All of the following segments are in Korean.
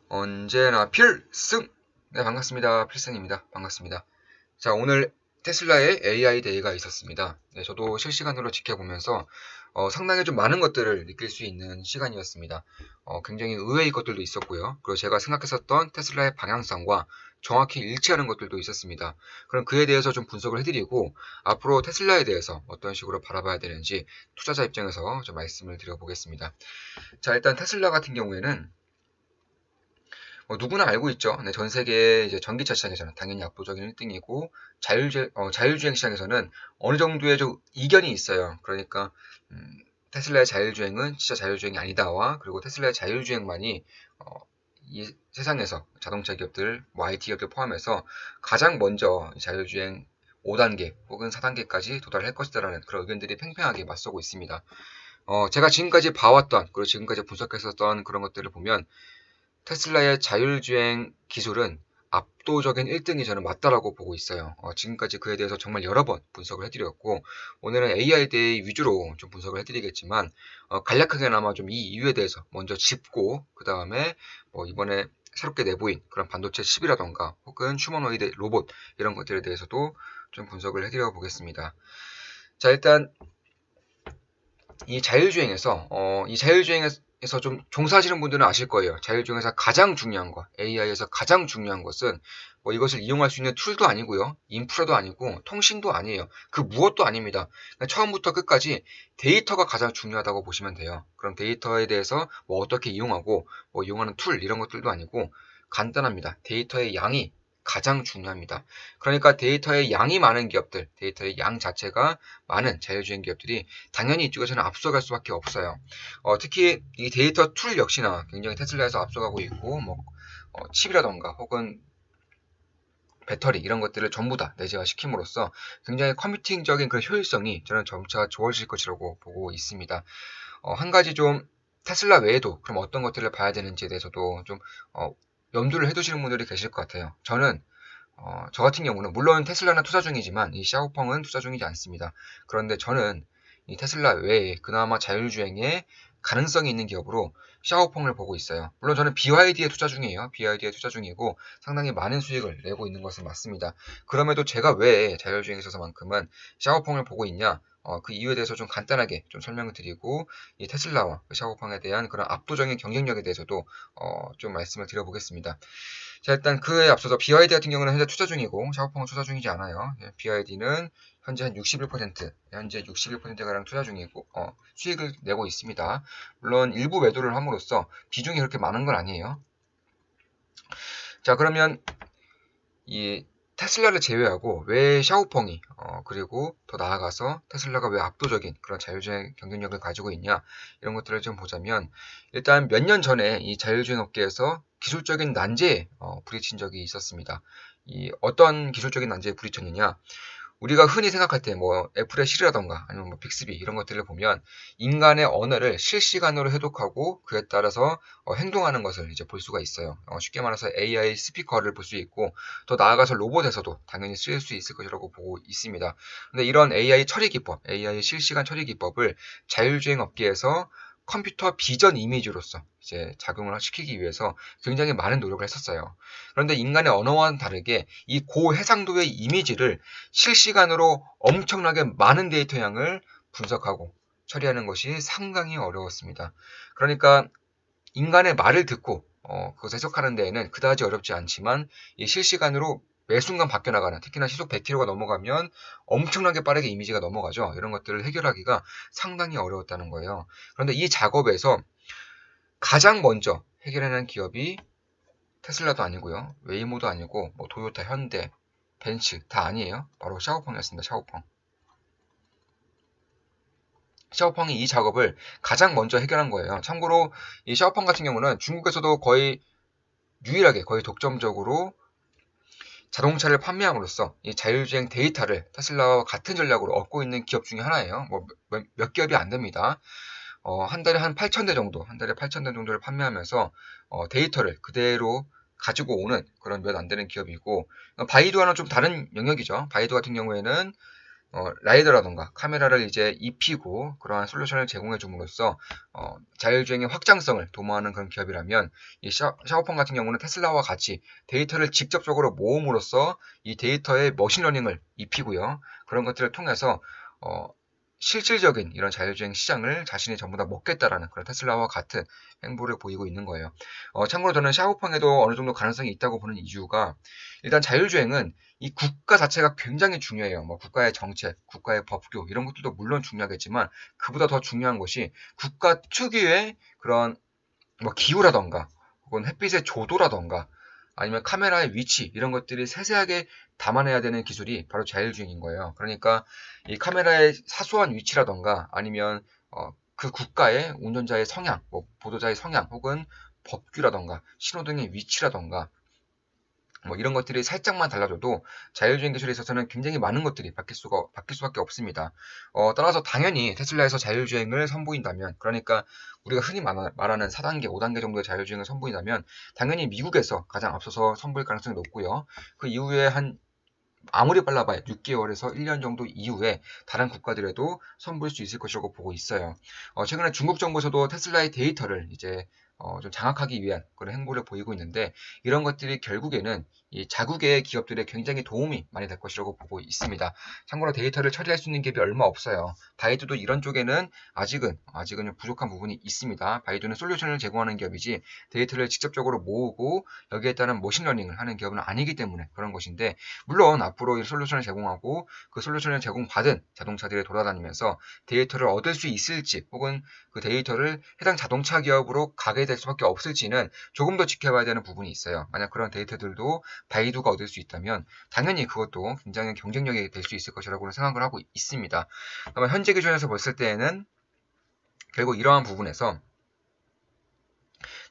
언제나 필승! 네, 반갑습니다. 필승입니다. 반갑습니다. 자, 오늘 테슬라의 AI 데이가 있었습니다. 네, 저도 실시간으로 지켜보면서 상당히 좀 많은 것들을 느낄 수 있는 시간이었습니다. 굉장히 의외의 것들도 있었고요. 그리고 제가 생각했었던 테슬라의 방향성과 정확히 일치하는 것들도 있었습니다. 그럼 그에 대해서 좀 분석을 해드리고 앞으로 테슬라에 대해서 어떤 식으로 바라봐야 되는지 투자자 입장에서 좀 말씀을 드려보겠습니다. 자, 일단 테슬라 같은 경우에는 누구나 알고 있죠. 네, 전 세계 이제 전기차 시장에서는 당연히 압도적인 1등이고 자율주행 시장에서는 어느 정도의 좀 이견이 있어요. 그러니까 테슬라의 자율주행은 진짜 자율주행이 아니다와 그리고 테슬라의 자율주행만이 어, 이 세상에서 자동차 기업들, 뭐 IT 기업들 포함해서 가장 먼저 자율주행 5단계 혹은 4단계까지 도달할 것이다라는 그런 의견들이 팽팽하게 맞서고 있습니다. 제가 지금까지 봐왔던 그리고 지금까지 분석했었던 그런 것들을 보면 테슬라의 자율주행 기술은 압도적인 1등이 저는 맞다라고 보고 있어요. 지금까지 그에 대해서 정말 여러 번 분석을 해드렸고 오늘은 AI 데이 위주로 좀 분석을 해드리겠지만 간략하게나마 좀 이 이유에 대해서 먼저 짚고 그 다음에 뭐 이번에 새롭게 내보인 그런 반도체 칩이라던가 혹은 휴머노이드 로봇 이런 것들에 대해서도 좀 분석을 해드려 보겠습니다. 자, 일단 이 자율주행에서 좀 종사하시는 분들은 아실 거예요. 자율주행에서 가장 중요한 것, AI에서 가장 중요한 것은 뭐 이것을 이용할 수 있는 툴도 아니고요, 인프라도 아니고 통신도 아니에요. 그 무엇도 아닙니다. 그러니까 처음부터 끝까지 데이터가 가장 중요하다고 보시면 돼요. 그럼 데이터에 대해서 뭐 어떻게 이용하고 뭐 이용하는 툴 이런 것들도 아니고 간단합니다. 데이터의 양이 가장 중요합니다. 그러니까 데이터의 양이 많은 기업들, 데이터의 양 자체가 많은 자율주행 기업들이 당연히 이쪽에서는 앞서갈 수밖에 없어요. 특히 이 데이터 툴 역시나 굉장히 테슬라에서 앞서가고 있고, 뭐 칩이라던가 혹은 배터리 이런 것들을 전부 다 내재화 시킴으로써 굉장히 컴퓨팅적인 그런 효율성이 저는 점차 좋아질 것이라고 보고 있습니다. 한 가지 좀 테슬라 외에도 그럼 어떤 것들을 봐야 되는지에 대해서도 좀 염두를 해두시는 분들이 계실 것 같아요. 저 같은 경우는 물론 테슬라는 투자 중이지만 이 샤오펑은 투자 중이지 않습니다. 그런데 저는 이 테슬라 외에 그나마 자율주행에 가능성이 있는 기업으로 샤오펑을 보고 있어요. 물론 저는 BYD에 투자 중이에요. BYD에 투자 중이고 상당히 많은 수익을 내고 있는 것은 맞습니다. 그럼에도 제가 왜 자율주행에 있어서만큼은 샤오펑을 보고 있냐? 그 이유에 대해서 좀 간단하게 좀 설명을 드리고 이 테슬라와 그 샤오펑에 대한 그런 압도적인 경쟁력에 대해서도 좀 말씀을 드려보겠습니다. 자, 일단 그에 앞서서 BYD 같은 경우는 현재 투자 중이고 샤오펑은 투자 중이지 않아요. BYD는 현재 한 61%, 현재 61%가량 투자 중이고 수익을 내고 있습니다. 물론 일부 매도를 함으로써 비중이 그렇게 많은 건 아니에요. 자, 그러면 이 테슬라를 제외하고 왜 샤오펑이 그리고 더 나아가서 테슬라가 왜 압도적인 그런 자율주행 경쟁력을 가지고 있냐 이런 것들을 좀 보자면 일단 몇 년 전에 이 자율주행 업계에서 기술적인 난제에 부딪힌 적이 있었습니다. 이 어떤 기술적인 난제에 부딪혔느냐 우리가 흔히 생각할 때 뭐 애플의 시리라던가 아니면 뭐 빅스비 이런 것들을 보면 인간의 언어를 실시간으로 해독하고 그에 따라서 행동하는 것을 이제 볼 수가 있어요. 쉽게 말해서 AI 스피커를 볼 수 있고 더 나아가서 로봇에서도 당연히 쓰일 수 있을 것이라고 보고 있습니다. 근데 이런 AI 처리 기법, AI 실시간 처리 기법을 자율주행 업계에서 컴퓨터 비전 이미지로서 이제 작용을 시키기 위해서 굉장히 많은 노력을 했었어요. 그런데 인간의 언어와는 다르게 이 고해상도의 이미지를 실시간으로 엄청나게 많은 데이터 양을 분석하고 처리하는 것이 상당히 어려웠습니다. 그러니까 인간의 말을 듣고 그것을 해석하는 데에는 그다지 어렵지 않지만 이 실시간으로 매 순간 바뀌어 나가는 특히나 시속 100km가 넘어가면 엄청나게 빠르게 이미지가 넘어가죠. 이런 것들을 해결하기가 상당히 어려웠다는 거예요. 그런데 이 작업에서 가장 먼저 해결해낸 기업이 테슬라도 아니고요. 웨이모도 아니고 뭐 도요타, 현대, 벤츠 다 아니에요. 바로 샤오펑이었습니다. 샤오펑. 샤오펑이 이 작업을 가장 먼저 해결한 거예요. 참고로 이 샤오펑 같은 경우는 중국에서도 거의 유일하게 거의 독점적으로 자동차를 판매함으로써 이 자율주행 데이터를 테슬라와 같은 전략으로 얻고 있는 기업 중에 하나예요. 뭐 몇 기업이 안 됩니다. 한 달에 한 8,000대 정도, 한 달에 8,000대 정도를 판매하면서 데이터를 그대로 가지고 오는 그런 몇 안 되는 기업이고 바이두와는 좀 다른 영역이죠. 바이두 같은 경우에는 라이더라던가 카메라를 이제 입히고 그러한 솔루션을 제공해 줌으로써 자율주행의 확장성을 도모하는 그런 기업이라면 이 샤오펑 같은 경우는 테슬라와 같이 데이터를 직접적으로 모음으로써 이 데이터에 머신러닝을 입히고요. 그런 것들을 통해서 실질적인 이런 자율주행 시장을 자신이 전부 다 먹겠다라는 그런 테슬라와 같은 행보를 보이고 있는 거예요. 참고로 저는 샤오펑에도 어느 정도 가능성이 있다고 보는 이유가 일단 자율주행은 이 국가 자체가 굉장히 중요해요. 뭐 국가의 정책, 국가의 법규 이런 것들도 물론 중요하겠지만 그보다 더 중요한 것이 국가 특유의 그런 뭐 기후라던가 혹은 햇빛의 조도라던가 아니면 카메라의 위치 이런 것들이 세세하게 담아내야 되는 기술이 바로 자율주행인 거예요. 그러니까 이 카메라의 사소한 위치라던가 아니면 그 국가의 운전자의 성향, 뭐 보도자의 성향 혹은 법규라던가 신호등의 위치라던가 뭐 이런 것들이 살짝만 달라져도 자율주행 기술에 있어서는 굉장히 많은 것들이 바뀔 수밖에 없습니다. 따라서 당연히 테슬라에서 자율주행을 선보인다면, 그러니까 우리가 흔히 말하는 4단계, 5단계 정도의 자율주행을 선보인다면, 당연히 미국에서 가장 앞서서 선보일 가능성이 높고요. 그 이후에 아무리 빨라봐야 6개월에서 1년 정도 이후에 다른 국가들에도 선보일 수 있을 것이라고 보고 있어요. 최근에 중국 정부에서도 테슬라의 데이터를 이제 좀 장악하기 위한 그런 행보를 보이고 있는데 이런 것들이 결국에는 이 자국의 기업들에 굉장히 도움이 많이 될 것이라고 보고 있습니다. 참고로 데이터를 처리할 수 있는 기업이 얼마 없어요. 바이두도 이런 쪽에는 아직은 부족한 부분이 있습니다. 바이두는 솔루션을 제공하는 기업이지 데이터를 직접적으로 모으고 여기에 따른 머신러닝을 하는 기업은 아니기 때문에 그런 것인데 물론 앞으로 이 솔루션을 제공하고 그 솔루션을 제공받은 자동차들이 돌아다니면서 데이터를 얻을 수 있을지 혹은 그 데이터를 해당 자동차 기업으로 가게 될 수밖에 없을지는 조금 더 지켜봐야 되는 부분이 있어요. 만약 그런 데이터들도 바이두가 얻을 수 있다면 당연히 그것도 굉장히 경쟁력이 될 수 있을 것이라고 생각을 하고 있습니다. 그러면 현재 기준에서 봤을 때에는 결국 이러한 부분에서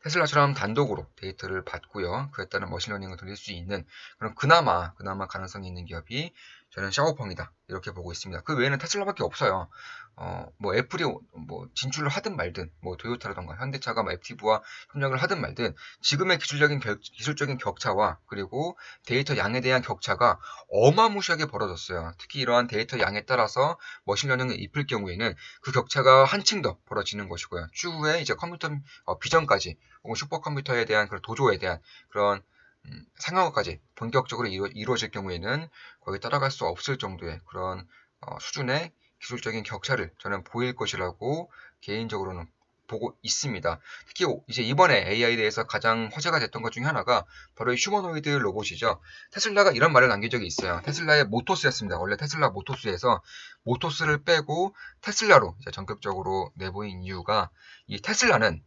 테슬라처럼 단독으로 데이터를 받고요. 그에 따른 머신러닝을 돌릴 수 있는 그런 그나마 가능성이 있는 기업이 저는 샤오펑이다. 이렇게 보고 있습니다. 그 외에는 테슬라밖에 없어요. 뭐 애플이 뭐 진출을 하든 말든 뭐 토요타라던가 현대차가 뭐 애프티브와 협력을 하든 말든 지금의 기술적인 격차와 그리고 데이터 양에 대한 격차가 어마무시하게 벌어졌어요. 특히 이러한 데이터 양에 따라서 머신러닝을 입힐 경우에는 그 격차가 한층 더 벌어지는 것이고요. 추후에 이제 컴퓨터 비전까지 혹은 슈퍼컴퓨터에 대한 그런 도조에 대한 그런 상용화까지 본격적으로 이루어질 경우에는 거기 따라갈 수 없을 정도의 그런 수준의 기술적인 격차를 저는 보일 것이라고 개인적으로는 보고 있습니다. 특히 이제 이번에 AI에 대해서 가장 화제가 됐던 것 중에 하나가 바로 이 휴머노이드 로봇이죠. 테슬라가 이런 말을 남긴 적이 있어요. 테슬라의 모토스였습니다. 원래 테슬라 모토스에서 모토스를 빼고 테슬라로 이제 전격적으로 내보인 이유가 이 테슬라는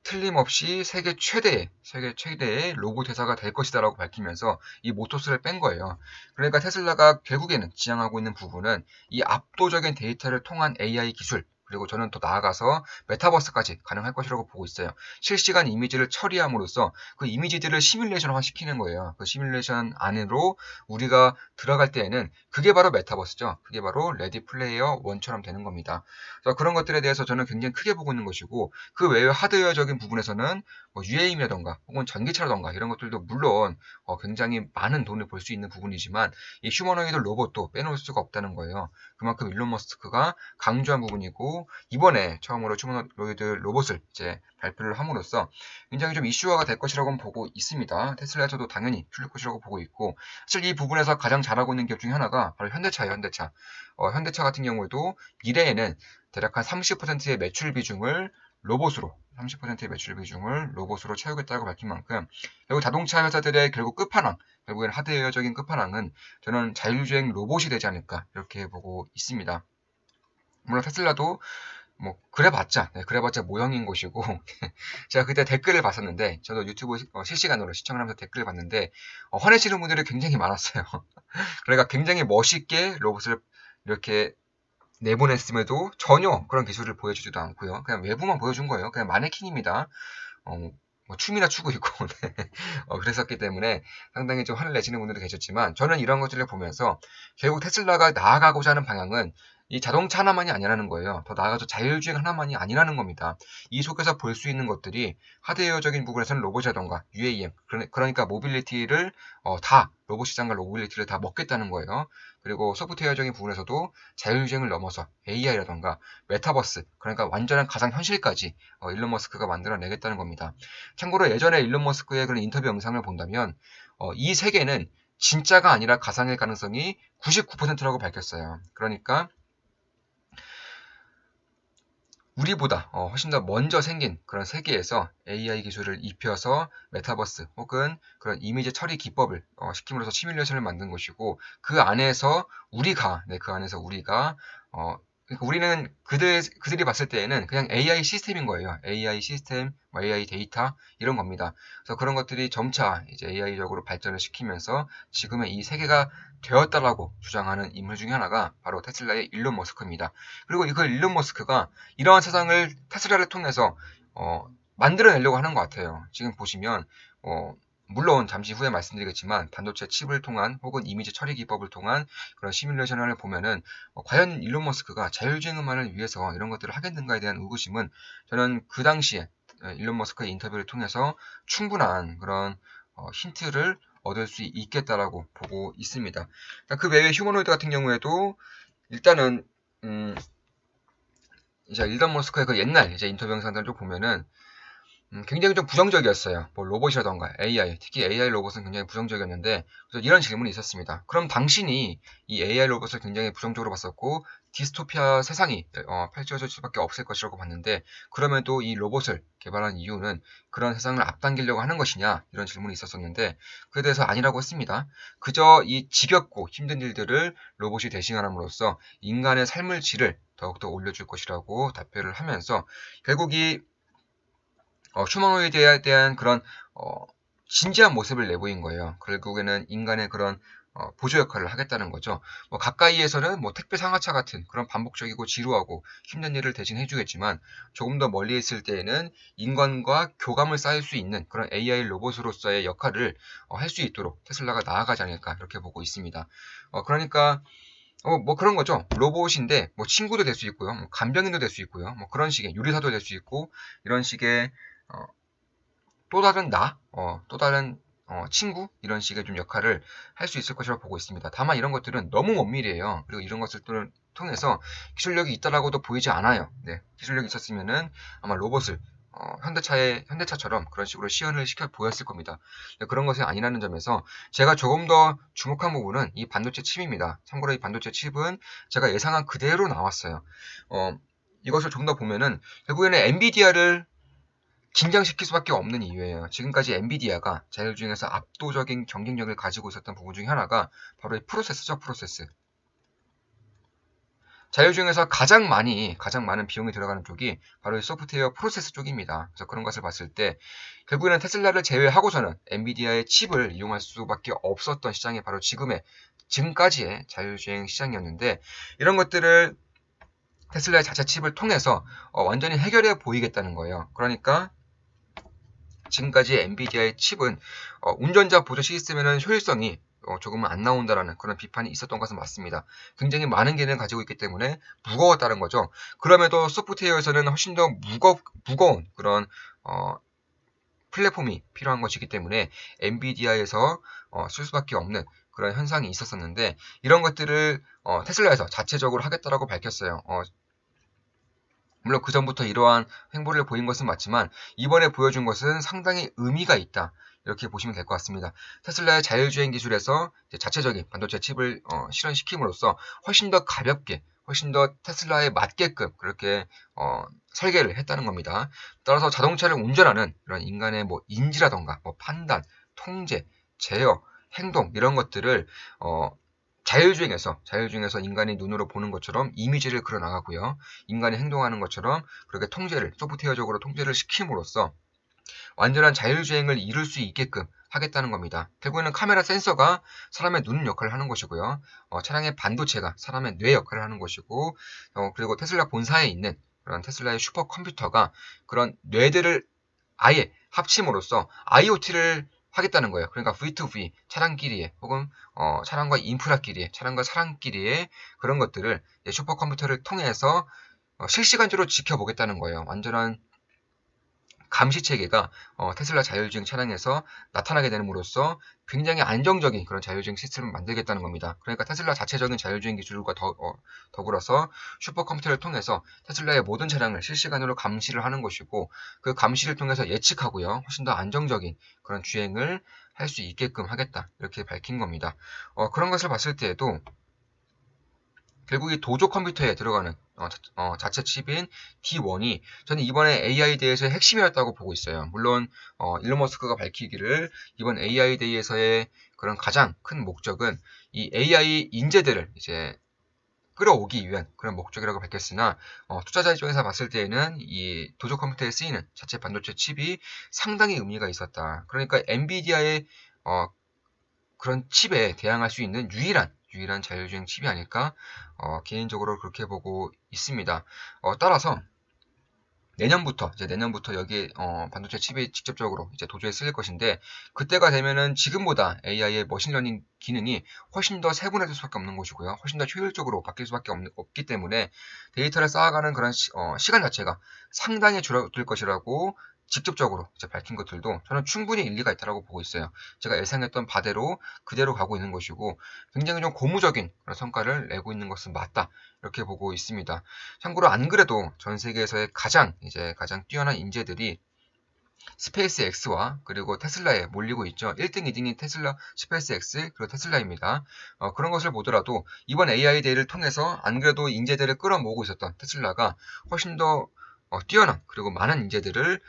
틀림없이 세계 최대의 로봇 회사가 될 것이다라고 밝히면서 이 모토스를 뺀 거예요. 그러니까 테슬라가 결국에는 지향하고 있는 부분은 이 압도적인 데이터를 통한 AI 기술, 그리고 저는 더 나아가서 메타버스까지 가능할 것이라고 보고 있어요. 실시간 이미지를 처리함으로써 그 이미지들을 시뮬레이션화 시키는 거예요. 그 시뮬레이션 안으로 우리가 들어갈 때에는 그게 바로 메타버스죠. 그게 바로 레디 플레이어 1처럼 되는 겁니다. 그래서 그런 것들에 대해서 저는 굉장히 크게 보고 있는 것이고 그 외에 하드웨어적인 부분에서는 뭐 UAM이라던가 혹은 전기차라던가 이런 것들도 물론 굉장히 많은 돈을 벌 수 있는 부분이지만 이 휴머노이드 로봇도 빼놓을 수가 없다는 거예요. 그만큼 일론 머스크가 강조한 부분이고 이번에 처음으로 휴머노이드 로봇을 이제 발표를 함으로써 굉장히 좀 이슈화가 될 것이라고 보고 있습니다. 테슬라에서도 당연히 풀릴 것이라고 보고 있고 사실 이 부분에서 가장 잘하고 있는 기업 중에 하나가 바로 현대차예요. 현대차. 현대차 같은 경우에도 미래에는 대략 한 30%의 매출 비중을 로봇으로 30%의 매출 비중을 로봇으로 채우겠다고 밝힌 만큼 결국 자동차 회사들의 결국 끝판왕 결국엔 하드웨어적인 끝판왕은 저는 자율주행 로봇이 되지 않을까 이렇게 보고 있습니다. 물론 테슬라도 뭐 그래봤자 모형인 것이고 제가 그때 댓글을 봤었는데 저도 유튜브 실시간으로 시청을 하면서 댓글을 봤는데 화내시는 분들이 굉장히 많았어요. 그러니까 굉장히 멋있게 로봇을 이렇게 내보냈음에도 전혀 그런 기술을 보여주지도 않고요. 그냥 외부만 보여준 거예요. 그냥 마네킹입니다. 뭐 춤이나 추고 있고 네. 그랬었기 때문에 상당히 좀 화를 내시는 분들도 계셨지만 저는 이런 것들을 보면서 결국 테슬라가 나아가고자 하는 방향은 이 자동차 하나만이 아니라는 거예요. 더 나아가서 자율주행 하나만이 아니라는 겁니다. 이 속에서 볼 수 있는 것들이 하드웨어적인 부분에서는 로봇이라던가 UAM, 그러니까 모빌리티를 다 로봇 시장과 모빌리티를 다 먹겠다는 거예요. 그리고 소프트웨어적인 부분에서도 자율주행을 넘어서 AI라던가 메타버스, 그러니까 완전한 가상현실까지 일론 머스크가 만들어내겠다는 겁니다. 참고로 예전에 일론 머스크의 그런 인터뷰 영상을 본다면 이 세계는 진짜가 아니라 가상일 가능성이 99%라고 밝혔어요. 그러니까 우리보다 훨씬 더 먼저 생긴 그런 세계에서 AI 기술을 입혀서 메타버스 혹은 그런 이미지 처리 기법을 시킴으로써 시뮬레이션을 만든 것이고 그 안에서 우리가 그러니까 우리는 그들이 봤을 때에는 그냥 AI 시스템인 거예요. AI 시스템, AI 데이터 이런 겁니다. 그래서 그런 것들이 점차 이제 AI적으로 발전을 시키면서 지금의 이 세계가 되었다라고 주장하는 인물 중에 하나가 바로 테슬라의 일론 머스크입니다. 그리고 이걸 일론 머스크가 이러한 세상을 테슬라를 통해서 만들어내려고 하는 것 같아요. 지금 보시면 물론 잠시 후에 말씀드리겠지만 반도체 칩을 통한 혹은 이미지 처리 기법을 통한 그런 시뮬레이션을 보면은 과연 일론 머스크가 자율주행 음악을 위해서 이런 것들을 하겠는가에 대한 의구심은 저는 그 당시에 일론 머스크의 인터뷰를 통해서 충분한 그런 힌트를 얻을 수 있겠다라고 보고 있습니다. 그 외에 휴머노이드 같은 경우에도 일단은 이제 일론 머스크의 그 옛날 이제 인터뷰 영상들을 좀 보면은 굉장히 좀 부정적이었어요. 뭐 로봇이라던가 AI, 특히 AI 로봇은 굉장히 부정적이었는데 그래서 이런 질문이 있었습니다. 그럼 당신이 이 AI 로봇을 굉장히 부정적으로 봤었고 디스토피아 세상이 펼쳐질 수밖에 없을 것이라고 봤는데 그럼에도 이 로봇을 개발한 이유는 그런 세상을 앞당기려고 하는 것이냐 이런 질문이 있었었는데 그에 대해서 아니라고 했습니다. 그저 이 지겹고 힘든 일들을 로봇이 대신함으로써 인간의 삶의 질을 더욱더 올려줄 것이라고 답변을 하면서 결국 이 휴머노이드에 대한 그런 진지한 모습을 내보인 거예요. 결국에는 인간의 그런 보조 역할을 하겠다는 거죠. 뭐 가까이에서는 뭐 택배 상하차 같은 그런 반복적이고 지루하고 힘든 일을 대신 해주겠지만 조금 더 멀리 있을 때에는 인간과 교감을 쌓을 수 있는 그런 AI 로봇으로서의 역할을 할 수 있도록 테슬라가 나아가지 않을까 이렇게 보고 있습니다. 그러니까 뭐 그런 거죠. 로봇인데 뭐 친구도 될 수 있고요. 뭐 간병인도 될 수 있고요. 뭐 그런 식의 요리사도 될 수 있고 이런 식의 또 다른 또 다른 친구 이런 식의 좀 역할을 할 수 있을 것이라고 보고 있습니다. 다만 이런 것들은 너무 엄밀해요. 그리고 이런 것을 통해서 기술력이 있다라고도 보이지 않아요. 네, 기술력이 있었으면은 아마 로봇을 현대차처럼 그런 식으로 시연을 시켜 보였을 겁니다. 그런 것이 아니라는 점에서 제가 조금 더 주목한 부분은 이 반도체 칩입니다. 참고로 이 반도체 칩은 제가 예상한 그대로 나왔어요. 이것을 좀 더 보면은 결국에는 엔비디아를 긴장시킬 수밖에 없는 이유예요. 지금까지 엔비디아가 자율주행에서 압도적인 경쟁력을 가지고 있었던 부분 중에 하나가 바로 이 프로세스죠, 프로세스. 자율주행에서 가장 많은 비용이 들어가는 쪽이 바로 이 소프트웨어 프로세스 쪽입니다. 그래서 그런 것을 봤을 때 결국에는 테슬라를 제외하고서는 엔비디아의 칩을 이용할 수밖에 없었던 시장이 바로 지금까지의 자율주행 시장이었는데 이런 것들을 테슬라의 자체 칩을 통해서 완전히 해결해 보이겠다는 거예요. 그러니까 지금까지 엔비디아의 칩은 운전자 보조 시스템에는 효율성이 조금은 안 나온다라는 그런 비판이 있었던 것은 맞습니다. 굉장히 많은 기능을 가지고 있기 때문에 무거웠다는 거죠. 그럼에도 소프트웨어에서는 훨씬 더 무거운 그런 플랫폼이 필요한 것이기 때문에 엔비디아에서 쓸 수밖에 없는 그런 현상이 있었었는데 이런 것들을 테슬라에서 자체적으로 하겠다라고 밝혔어요. 물론 그 전부터 이러한 행보를 보인 것은 맞지만 이번에 보여준 것은 상당히 의미가 있다. 이렇게 보시면 될 것 같습니다. 테슬라의 자율주행 기술에서 자체적인 반도체 칩을 실현시킴으로써 훨씬 더 가볍게, 훨씬 더 테슬라에 맞게끔 그렇게 설계를 했다는 겁니다. 따라서 자동차를 운전하는 이런 인간의 뭐 인지라던가 뭐 판단, 통제, 제어, 행동 이런 것들을 자율주행에서 인간이 눈으로 보는 것처럼 이미지를 그려나가고요. 인간이 행동하는 것처럼 그렇게 소프트웨어적으로 통제를 시킴으로써 완전한 자율주행을 이룰 수 있게끔 하겠다는 겁니다. 결국에는 카메라 센서가 사람의 눈 역할을 하는 것이고요. 차량의 반도체가 사람의 뇌 역할을 하는 것이고, 그리고 테슬라 본사에 있는 그런 테슬라의 슈퍼컴퓨터가 그런 뇌들을 아예 합침으로써 IoT를 하겠다는 거예요. 그러니까 V2V, 차량끼리의 혹은 차량과 인프라끼리의, 차량과 사람끼리의 그런 것들을 슈퍼컴퓨터를 통해서 실시간적으로 지켜보겠다는 거예요. 완전한 감시 체계가 테슬라 자율주행 차량에서 나타나게 됨으로써 굉장히 안정적인 그런 자율주행 시스템을 만들겠다는 겁니다. 그러니까 테슬라 자체적인 자율주행 기술과 더불어서 슈퍼컴퓨터를 통해서 테슬라의 모든 차량을 실시간으로 감시를 하는 것이고, 그 감시를 통해서 예측하고요, 훨씬 더 안정적인 그런 주행을 할 수 있게끔 하겠다, 이렇게 밝힌 겁니다. 그런 것을 봤을 때에도 결국 이 도조 컴퓨터에 들어가는 자체 칩인 D1이 저는 이번에 AI 데이에서의 핵심이었다고 보고 있어요. 물론 일론 머스크가 밝히기를 이번 AI 데이에서의 그런 가장 큰 목적은 이 AI 인재들을 이제 끌어오기 위한 그런 목적이라고 밝혔으나, 투자자 입장에서 봤을 때에는 이 도조 컴퓨터에 쓰이는 자체 반도체 칩이 상당히 의미가 있었다. 그러니까 엔비디아의 그런 칩에 대항할 수 있는 유일한 자율주행 칩이 아닐까, 개인적으로 그렇게 보고 있습니다. 따라서 내년부터 여기 반도체 칩이 직접적으로 이제 도조에 쓰일 것인데, 그때가 되면은 지금보다 AI의 머신러닝 기능이 훨씬 더 세분화될 수밖에 없는 것이고요. 훨씬 더 효율적으로 바뀔 수밖에 없기 때문에 데이터를 쌓아가는 그런 시간 자체가 상당히 줄어들 것이라고 직접적으로 이제 밝힌 것들도 저는 충분히 일리가 있다고 보고 있어요. 제가 예상했던 바대로 그대로 가고 있는 것이고, 굉장히 좀 고무적인 그런 성과를 내고 있는 것은 맞다, 이렇게 보고 있습니다. 참고로 안 그래도 전 세계에서의 가장 뛰어난 인재들이 스페이스 X와 그리고 테슬라에 몰리고 있죠. 1등, 2등이 테슬라, 스페이스 X, 그리고 테슬라입니다. 그런 것을 보더라도 이번 AI 데이를 통해서 안 그래도 인재들을 끌어모으고 있었던 테슬라가 훨씬 더 뛰어난 그리고 많은 인재들을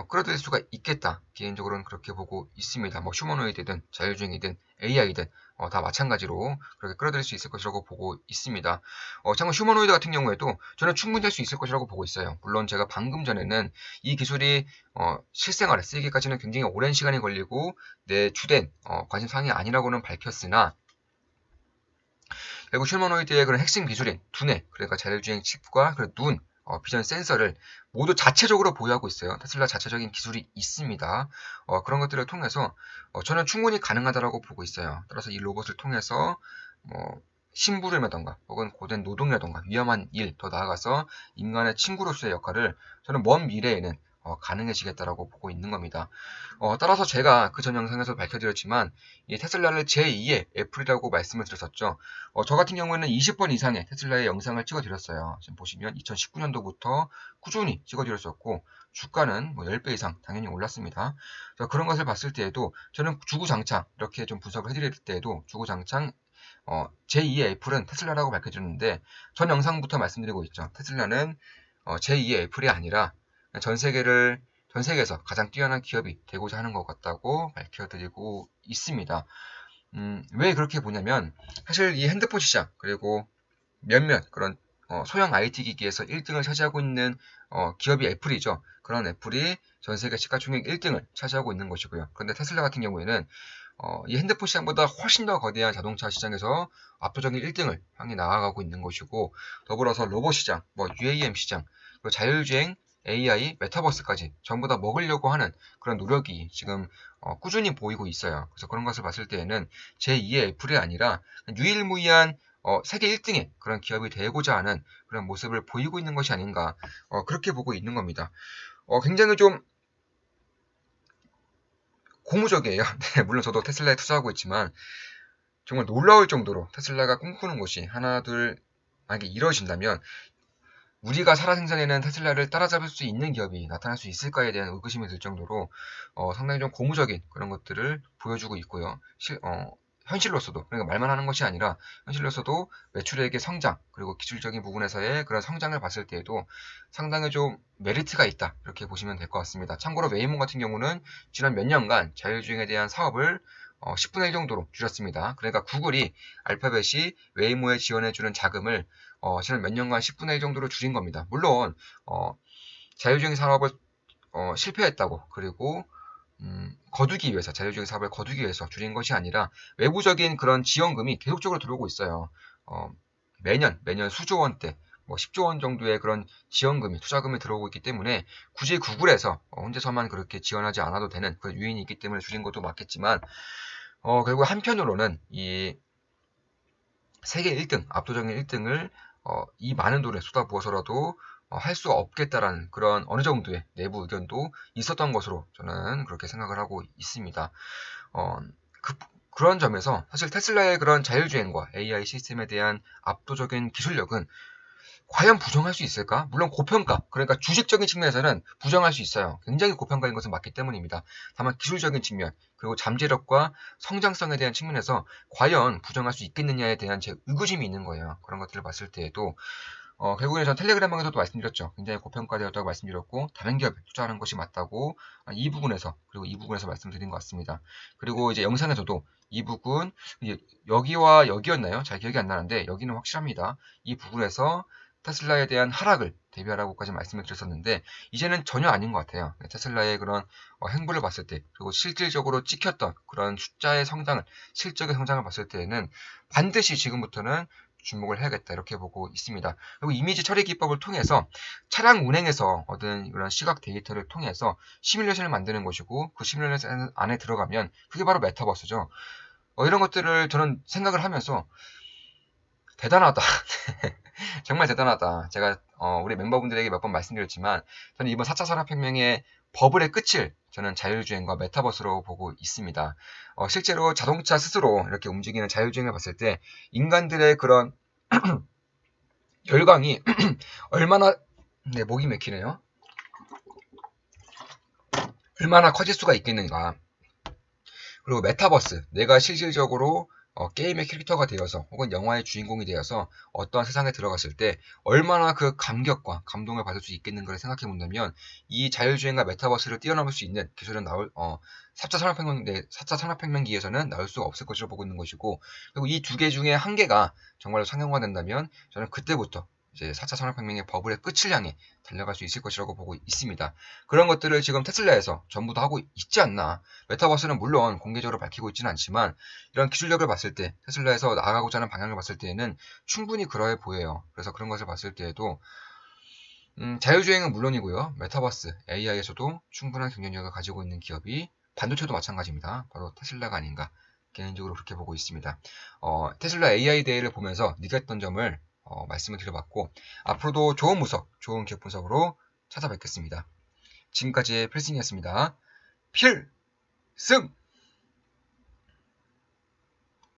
끌어들일 수가 있겠다. 개인적으로는 그렇게 보고 있습니다. 뭐 휴머노이드든 자율주행이든 AI든 다 마찬가지로 그렇게 끌어들일 수 있을 것이라고 보고 있습니다. 참고 휴머노이드 같은 경우에도 저는 충분히 할 수 있을 것이라고 보고 있어요. 물론 제가 방금 전에는 이 기술이 실생활에 쓰이기까지는 굉장히 오랜 시간이 걸리고 내 주된 관심사항이 아니라고는 밝혔으나, 결국 휴머노이드의 그런 핵심 기술인 두뇌, 그러니까 자율주행 칩과 그 눈, 비전 센서를 모두 자체적으로 보유하고 있어요. 테슬라 자체적인 기술이 있습니다. 그런 것들을 통해서 저는 충분히 가능하다고 보고 있어요. 따라서 이 로봇을 통해서 뭐 심부름이라던가 혹은 고된 노동이라던가 위험한 일, 더 나아가서 인간의 친구로서의 역할을 저는 먼 미래에는 가능해지겠다라고 보고 있는 겁니다. 따라서 제가 그 전 영상에서 밝혀드렸지만 이 테슬라를 제2의 애플이라고 말씀을 드렸었죠. 저 같은 경우에는 20번 이상의 테슬라의 영상을 찍어드렸어요. 지금 보시면 2019년도부터 꾸준히 찍어드렸었고, 주가는 뭐 10배 이상 당연히 올랐습니다. 그런 것을 봤을 때에도 저는 주구장창 이렇게 좀 분석을 해드릴 때에도 주구장창 제2의 애플은 테슬라라고 밝혀드렸는데, 전 영상부터 말씀드리고 있죠. 테슬라는 제2의 애플이 아니라 전 세계에서 가장 뛰어난 기업이 되고자 하는 것 같다고 밝혀드리고 있습니다. 왜 그렇게 보냐면, 사실 이 핸드폰 시장, 그리고 몇몇 그런 소형 IT 기기에서 1등을 차지하고 있는 기업이 애플이죠. 그런 애플이 전 세계 시가총액 1등을 차지하고 있는 것이고요. 그런데 테슬라 같은 경우에는 이 핸드폰 시장보다 훨씬 더 거대한 자동차 시장에서 압도적인 1등을 향해 나아가고 있는 것이고, 더불어서 로봇 시장, 뭐 UAM 시장, 그리고 자율주행, AI, 메타버스까지 전부 다 먹으려고 하는 그런 노력이 지금 꾸준히 보이고 있어요. 그래서 그런 것을 봤을 때에는 제2의 애플이 아니라 유일무이한 세계 1등의 그런 기업이 되고자 하는 그런 모습을 보이고 있는 것이 아닌가, 그렇게 보고 있는 겁니다. 굉장히 좀 고무적이에요. 네, 물론 저도 테슬라에 투자하고 있지만 정말 놀라울 정도로 테슬라가 꿈꾸는 것이 하나 둘 만약에 이루어진다면, 우리가 살아 생전에는 테슬라를 따라잡을 수 있는 기업이 나타날 수 있을까에 대한 의구심이 들 정도로 상당히 좀 고무적인 그런 것들을 보여주고 있고요. 현실로서도, 그러니까 말만 하는 것이 아니라 현실로서도 매출액의 성장, 그리고 기술적인 부분에서의 그런 성장을 봤을 때에도 상당히 좀 메리트가 있다, 이렇게 보시면 될 것 같습니다. 참고로 웨이모 같은 경우는 지난 몇 년간 자율주행에 대한 사업을 10분의 1 정도로 줄였습니다. 그러니까 구글이, 알파벳이 웨이모에 지원해주는 자금을 지난 몇 년간 10분의 1 정도로 줄인 겁니다. 물론 자율주행 산업을 실패했다고, 그리고 거두기 위해서, 자율주행 사업을 거두기 위해서 줄인 것이 아니라 외부적인 그런 지원금이 계속적으로 들어오고 있어요. 매년 수조 원대 뭐 10조 원 정도의 그런 지원금이 투자금이 들어오고 있기 때문에 굳이 구글에서 혼자서만 그렇게 지원하지 않아도 되는 그 유인이 있기 때문에 줄인 것도 맞겠지만 결국 한편으로는 이 세계 1등, 압도적인 1등을 이 많은 돈에 쏟아부어서라도 할 수 없겠다라는 그런 어느 정도의 내부 의견도 있었던 것으로 저는 그렇게 생각을 하고 있습니다. 어, 그런 점에서 사실 테슬라의 그런 자율주행과 AI 시스템에 대한 압도적인 기술력은 과연 부정할 수 있을까? 물론 고평가, 그러니까 주식적인 측면에서는 부정할 수 있어요. 굉장히 고평가인 것은 맞기 때문입니다. 다만 기술적인 측면, 그리고 잠재력과 성장성에 대한 측면에서 과연 부정할 수 있겠느냐에 대한 제 의구심이 있는 거예요. 그런 것들을 봤을 때에도 결국에는 전 텔레그램방에서도 말씀드렸죠. 굉장히 고평가되었다고 말씀드렸고 다른 기업에 투자하는 것이 맞다고 이 부분에서 그리고 이 부분에서 말씀드린 것 같습니다. 그리고 이제 영상에서도 이 부분 여기와 여기였나요? 잘 기억이 안 나는데 여기는 확실합니다. 이 부분에서 테슬라에 대한 하락을 대비하라고까지 말씀을 드렸었는데 이제는 전혀 아닌 것 같아요. 테슬라의 그런 행보를 봤을 때 그리고 실질적으로 찍혔던 그런 숫자의 성장을 실적의 성장을 봤을 때에는 반드시 지금부터는 주목을 해야겠다 이렇게 보고 있습니다. 그리고 이미지 처리 기법을 통해서 차량 운행에서 얻은 이런 시각 데이터를 통해서 시뮬레이션을 만드는 것이고 그 시뮬레이션 안에 들어가면 그게 바로 메타버스죠. 이런 것들을 저는 생각을 하면서 대단하다. 정말 대단하다. 제가 우리 멤버분들에게 몇 번 말씀드렸지만 저는 이번 4차 산업혁명의 버블의 끝을 저는 자율주행과 메타버스로 보고 있습니다. 실제로 자동차 스스로 이렇게 움직이는 자율주행을 봤을 때 인간들의 그런 열광이 얼마나 네, 목이 맥히네요. 얼마나 커질 수가 있겠는가. 그리고 메타버스, 내가 실질적으로 게임의 캐릭터가 되어서 혹은 영화의 주인공이 되어서 어떠한 세상에 들어갔을 때 얼마나 그 감격과 감동을 받을 수 있겠는가를 생각해 본다면 이 자율주행과 메타버스를 뛰어넘을 수 있는 기술은 4차 산업혁명기에서는 나올 수가 없을 것으로 보고 있는 것이고 그리고 이 두 개 중에 한 개가 정말로 상용화된다면 저는 그때부터 이제 4차 산업혁명의 버블의 끝을 향해 달려갈 수 있을 것이라고 보고 있습니다. 그런 것들을 지금 테슬라에서 전부 다 하고 있지 않나. 메타버스는 물론 공개적으로 밝히고 있지는 않지만 이런 기술력을 봤을 때 테슬라에서 나아가고자 하는 방향을 봤을 때에는 충분히 그러해 보여요. 그래서 그런 것을 봤을 때에도 자율주행은 물론이고요. 메타버스, AI에서도 충분한 경쟁력을 가지고 있는 기업이 반도체도 마찬가지입니다. 바로 테슬라가 아닌가. 개인적으로 그렇게 보고 있습니다. 테슬라 AI 데이를 보면서 느꼈던 점을 말씀을 드려봤고 앞으로도 좋은 분석, 좋은 기업 분석으로 찾아뵙겠습니다. 지금까지의 필승이었습니다. 필승!